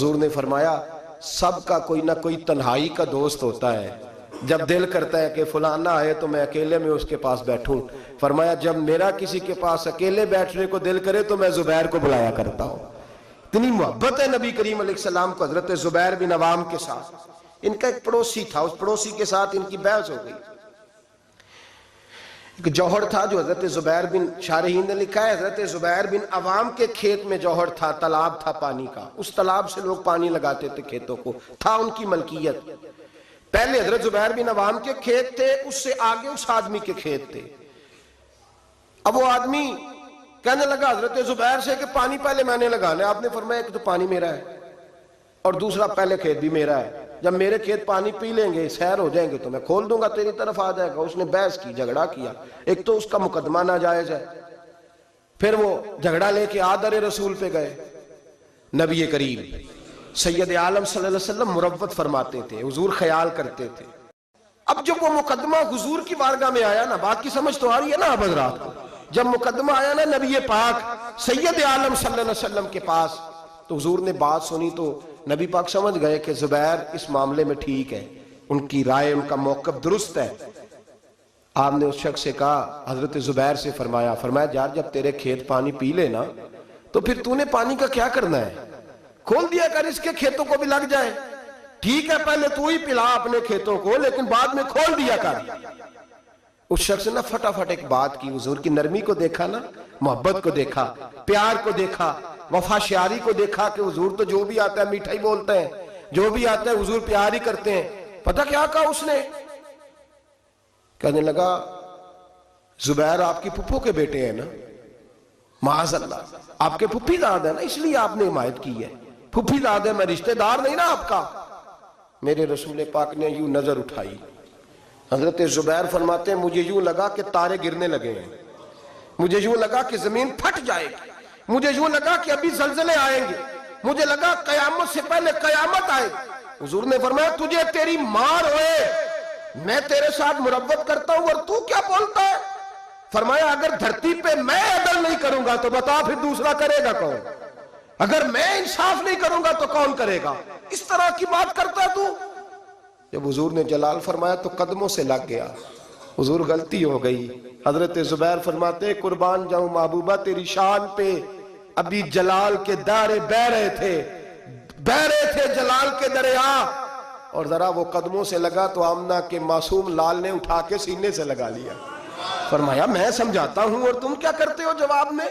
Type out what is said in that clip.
حضور نے فرمایا سب کا کوئی نہ کوئی تنہائی کا دوست ہوتا ہے، جب دل کرتا ہے کہ فلاں نہ آئے تو میں اکیلے میں اس کے پاس بیٹھوں، فرمایا جب میرا کسی کے پاس اکیلے بیٹھنے کو دل کرے تو میں زبیر کو بلایا کرتا ہوں۔ اتنی محبت ہے نبی کریم علیہ السلام کو حضرت زبیر بن عوام کے ساتھ۔ ان کا ایک پڑوسی تھا، اس پڑوسی کے ساتھ ان کی بحث ہو گئی۔ ایک جوہر تھا جو حضرت زبیر بن شارحین نے لکھا ہے حضرت زبیر بن عوام کے کھیت میں جوہر تھا، تالاب تھا پانی کا، اس تالاب سے لوگ پانی لگاتے تھے کھیتوں کو، تھا ان کی ملکیت۔ پہلے حضرت زبیر بن عوام کے کھیت تھے، اس سے آگے اس آدمی کے کھیت تھے۔ اب وہ آدمی کہنے لگا حضرت زبیر سے کہ پانی پہلے میں نے لگانا ہے۔ آپ نے فرمایا کہ تو پانی میرا ہے اور دوسرا پہلے کھیت بھی میرا ہے، جب میرے کھیت پانی پی لیں گے سیر ہو جائیں گے تو میں کھول دوں گا، تیری طرف آ جائے گا۔ اس نے بحث کی، جھگڑا کیا، ایک تو اس کا مقدمہ ناجائز ہے، پھر وہ جھگڑا لے کے آدر رسول پہ گئے۔ نبی کریم سید عالم صلی اللہ علیہ وسلم مروت فرماتے تھے، حضور خیال کرتے تھے۔ اب جب وہ مقدمہ حضور کی بارگاہ میں آیا نا، بات کی سمجھ تو آ رہی ہے نا اب حضرات کو، جب مقدمہ آیا نا نبی پاک سید عالم صلی اللہ علیہ وسلم کے پاس، تو حضور نے بات سنی تو نبی پاک سمجھ گئے کہ زبیر اس معاملے میں ٹھیک ہے، ان کی رائے، ان کا موقف درست ہے۔ آپ نے اس شخص سے کہا، حضرت زبیر سے فرمایا یار جب تیرے کھیت پانی پی لے نا تو پھر تو نے پانی کا کیا کرنا ہے، کھول دیا کر، اس کے کھیتوں کو بھی لگ جائے۔ ٹھیک ہے پہلے تو ہی پلا اپنے کھیتوں کو، لیکن بعد میں کھول دیا کر۔ اس شخص نے فٹافٹ ایک بات کی، حضور کی نرمی کو دیکھا نا، محبت کو دیکھا، پیار کو دیکھا، وفا شیاری کو دیکھا کہ حضور تو جو بھی آتا ہے میٹھا ہی بولتے ہیں، جو بھی آتا ہے حضور پیار ہی کرتے ہیں۔ پتہ کیا کہا اس نے؟ کہنے لگا زبیر آپ کی پھپھو کے بیٹے ہیں نا، معاذ اللہ آپ کے پھپھی داد ہے نا، اس لیے آپ نے حمایت کی ہے۔ پھپھی داد ہے، میں رشتہ دار نہیں نا آپ کا۔ میرے رسول پاک نے یوں نظر اٹھائی، حضرت زبیر فرماتے ہیں مجھے یوں لگا کہ تارے گرنے لگے ہیں، مجھے یوں لگا کہ زمین پھٹ جائے گی، مجھے یوں لگا کہ ابھی زلزلے آئیں گے، مجھے لگا قیامت سے پہلے قیامت آئے۔ حضور نے فرمایا تجھے تیری مار ہوئے، میں تیرے ساتھ مروت کرتا ہوں اور تو کیا بولتا ہے؟ فرمایا اگر دھرتی پہ میں عدل نہیں کروں گا تو بتا پھر دوسرا کرے گا کون؟ اگر میں انصاف نہیں کروں گا تو کون کرے گا؟ اس طرح کی بات کرتا ہے تو؟ جب حضور نے جلال فرمایا تو قدموں سے لگ گیا، حضور غلطی ہو گئی۔ حضرت زبیر فرماتے قربان جاؤں محبوبہ تیری شان پہ، ابھی جلال کے دارے بہ رہے تھے جلال کے دریا، اور ذرا وہ قدموں سے لگا تو آمنہ کے معصوم لال نے اٹھا کے سینے سے لگا لیا۔ فرمایا میں سمجھاتا ہوں اور تم کیا کرتے ہو جواب میں؟